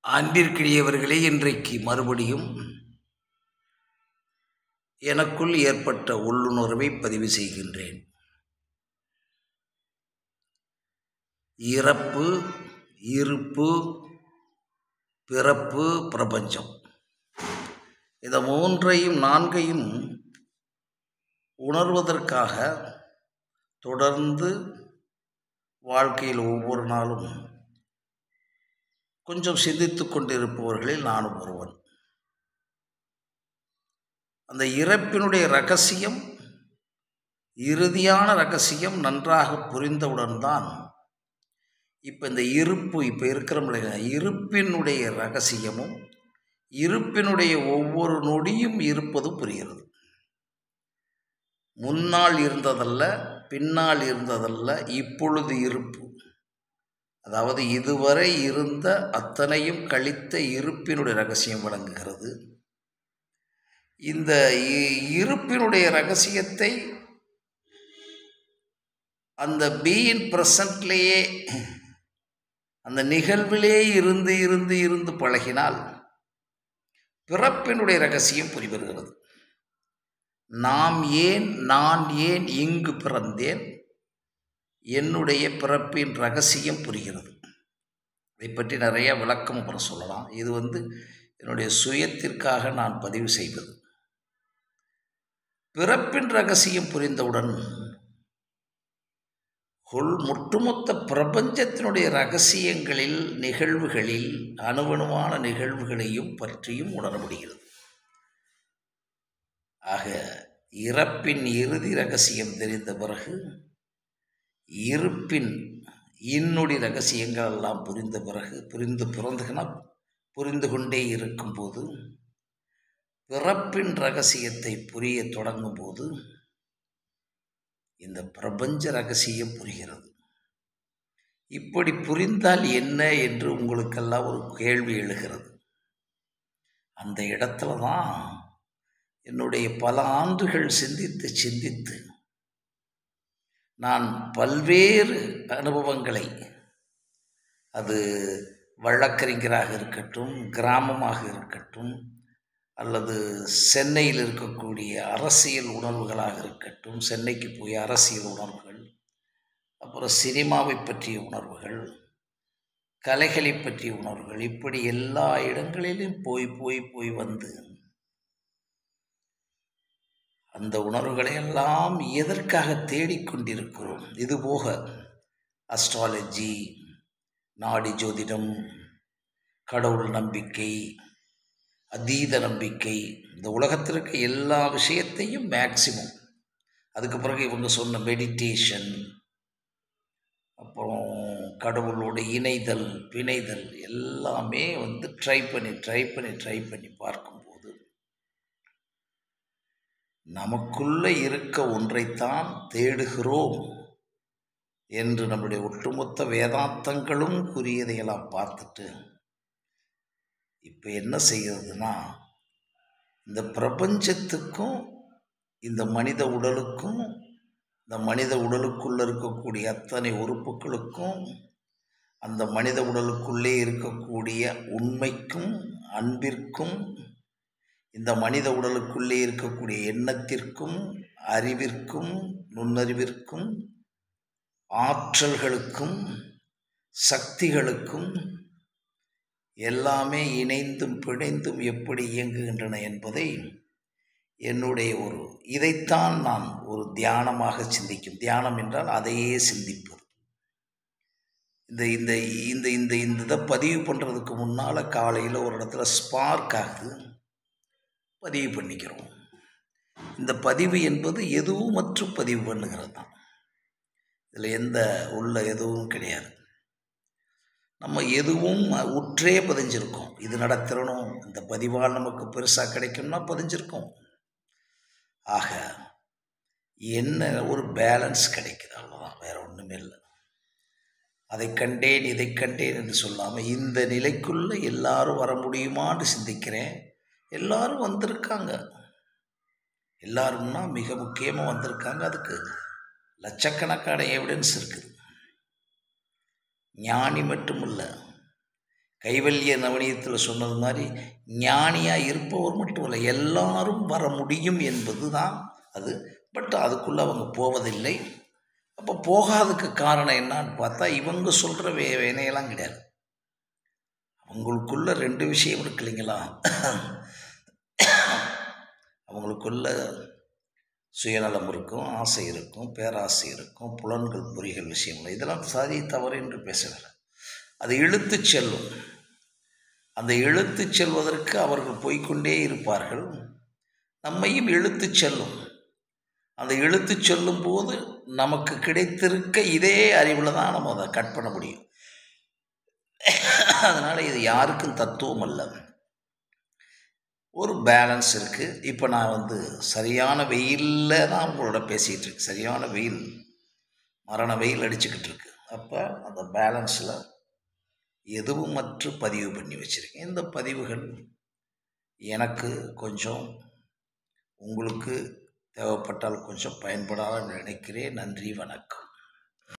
அன்பிற்கினியவர்களே, இன்றைக்கு மறுபடியும் எனக்குள் ஏற்பட்ட உள்ளுணர்வை பதிவு செய்கின்றேன். இறப்பு, இருப்பு, பிறப்பு, பிரபஞ்சம், இந்த மூன்றையும் நான்கையும் உணர்வதற்காக தொடர்ந்து வாழ்க்கையில் ஒவ்வொரு நாளும் கொஞ்சம் சிந்தித்து கொண்டிருப்பவர்களில் நானும் ஒருவன். அந்த இறப்பினுடைய ரகசியம், இறுதியான ரகசியம் நன்றாக புரிந்தவுடன் தான் இப்போ இந்த இருப்பு, இப்போ இருக்கிற இருப்பினுடைய ரகசியமும் இருப்பினுடைய ஒவ்வொரு நொடியும் இருப்பதும் புரிகிறது. முன்னால் இருந்ததல்ல, பின்னால் இருந்ததல்ல, இப்பொழுது இருப்பு, அதாவது இதுவரை இருந்த அத்தனையும் கழித்த இருப்பினுடைய ரகசியம் விளங்குகிறது. இந்த இருப்பினுடைய ரகசியத்தை அந்த பீயிங் பிரசன்ட்லேயே, அந்த நிகழ்விலே இருந்து இருந்து இருந்து பழகினால் பிறப்பினுடைய ரகசியம் புரிவருகிறது. நான் ஏன் இங்கு பிறந்தேன், என்னுடைய பிறப்பின் ரகசியம் புரிகிறது. இதை பற்றி நிறைய விளக்கம் அப்புறம் சொல்லலாம். இது என்னுடைய சுயத்திற்காக நான் பதிவு செய்வது. பிறப்பின் ரகசியம் புரிந்தவுடன் ஒட்டுமொத்த பிரபஞ்சத்தினுடைய ரகசியங்களில், நிகழ்வுகளில், அணுவணுவான நிகழ்வுகளையும் பற்றியும் உணர முடிகிறது. ஆக இறப்பின் இறுதி ரகசியம் தெரிந்த பிறகு, இருப்பின் இன்னொடி ரகசியங்கள் எல்லாம் புரிந்த பிறகு, புரிந்து கொண்டே இருக்கும்போது, பிறப்பின் ரகசியத்தை புரிய தொடங்கும் போது இந்த பிரபஞ்ச ரகசியம் புரிகிறது. இப்படி புரிந்தால் என்ன என்று உங்களுக்கெல்லாம் ஒரு கேள்வி எழுகிறது. அந்த இடத்துல தான் என்னுடைய பல ஆண்டுகள் சிந்தித்து நான் பல்வேறு அனுபவங்களை, அது வழக்கறிஞராக இருக்கட்டும், கிராமமாக இருக்கட்டும், அல்லது சென்னையில் இருக்கக்கூடிய அரசியல் உணர்வுகளாக இருக்கட்டும், சென்னைக்கு போய் அரசியல் உணர்வுகள், அப்புறம் சினிமாவை பற்றிய உணர்வுகள், கலைகளை பற்றிய உணர்வுகள், இப்படி எல்லா இடங்களிலும் போய் வந்து அந்த உணர்வுகளை எல்லாம் எதற்காக தேடிக்கொண்டிருக்கிறோம். இதுபோக அஸ்ட்ராலஜி, நாடி ஜோதிடம், கடவுள் நம்பிக்கை, அதீத நம்பிக்கை, இந்த உலகத்திற்கு எல்லா விஷயத்தையும் மேக்சிமம், அதுக்கு பிறகு இவங்க சொன்ன மெடிடேஷன், அப்புறம் கடவுளோடு இணைதல், பிணைதல், எல்லாமே ட்ரை பண்ணி பார்க்கும்போது நமக்குள்ளே இருக்க ஒன்றைத்தான் தேடுகிறோம் என்று நம்முடைய ஒட்டுமொத்த வேதாந்தங்களும் கூறியதையெல்லாம் பார்த்துட்டு இப்போ என்ன செய்கிறதுனா, இந்த பிரபஞ்சத்துக்கும் இந்த மனித உடலுக்கும், இந்த மனித உடலுக்குள்ளே இருக்கக்கூடிய அத்தனை உறுப்புகளுக்கும், அந்த மனித உடலுக்குள்ளே இருக்கக்கூடிய உண்மைக்கும், அன்பிற்கும், இந்த மனித உடலுக்குள்ளே இருக்கக்கூடிய எண்ணத்திற்கும், அறிவிற்கும், நுண்ணறிவிற்கும், ஆற்றல்களுக்கும், சக்திகளுக்கும் எல்லாமே இணைந்தும் பிணைந்தும் எப்படி இயங்குகின்றன என்பதை என்னுடைய இதைத்தான் நான் ஒரு தியானமாக சிந்திக்கும். தியானம் என்றால் அதையே சிந்திப்பது. இந்த இந்த இந்த இந்த இதை பதிவு பண்ணுறதுக்கு முன்னால் காலையில் ஒரு இடத்துல ஸ்பார்க் ஆகுது, பதிவு பண்ணிக்கிறோம். இந்த பதிவு என்பது எதுவும் மற்றும் பதிவு பண்ணுகிறது தான். இதில் எதுவும் கிடையாது. நம்ம எதுவும் உற்றே பதிஞ்சிருக்கோம். இது நடத்திரணும், இந்த பதிவால் நமக்கு பெருசாக கிடைக்கும்னா பதிஞ்சிருக்கோம். ஆக என்ன ஒரு பேலன்ஸ் கிடைக்குது, அவ்வளோதான், வேற ஒன்றுமே இல்லை. அதை கண்டேன் இதை கண்டேன் என்று சொல்லாமல் இந்த நிலைக்குள்ளே எல்லாரும் வர முடியுமான்னு சிந்திக்கிறேன். எல்லாரும் வந்திருக்காங்க. எல்லாரும்னா மிக முக்கியமாக வந்திருக்காங்க. அதுக்கு லட்சக்கணக்கான எவிடன்ஸ் இருக்குது. ஞானி மட்டும் இல்லை, கைவல்ய நவனியத்தில் சொன்னது மாதிரி ஞானியாக இருப்பவர் மட்டும் இல்லை, எல்லாரும் வர முடியும் என்பது தான் அது. பட் அதுக்குள்ளே அவங்க போவதில்லை. அப்போ போகாததுக்கு காரணம் என்னான்னு பார்த்தா இவங்க சொல்கிற வினையெல்லாம் கிடையாது. அவங்களுக்குள்ள 2 விஷயம் இருக்கு இல்லைங்களா. அவங்களுக்குள்ள சுயநலம் இருக்கும், ஆசை இருக்கும், பேராசை இருக்கும், புலன்கள் பொறிகள் விஷயங்கள், இதெல்லாம் சரி தவறு என்று பேசவில்லை. அது இழுத்து செல்லும். அந்த இழுத்து செல்வதற்கு அவர்கள் போய்கொண்டே இருப்பார்கள். நம்மையும் இழுத்து செல்லும். அந்த இழுத்து செல்லும் போது நமக்கு கிடைத்திருக்க இதே அறிவில் தான் நம்ம அதை கட் பண்ண முடியும். அதனால் இது யாருக்கும் தத்துவம் அல்ல, ஒரு பேலன்ஸ் இருக்குது. இப்போ நான் சரியான வெயிலில் தான் உங்களோட பேசிகிட்டு இருக்கு. சரியான வெயில், மரண வெயில் அடிச்சுக்கிட்டு இருக்கு. அப்போ அந்த பேலன்ஸில் எதுவும் மற்ற பதிவு பண்ணி வச்சுருக்கேன். இந்த பதிவுகள் எனக்கு கொஞ்சம், உங்களுக்கு தேவைப்பட்டால் கொஞ்சம் பயன்படாத நினைக்கிறேன். நன்றி, வணக்கம்.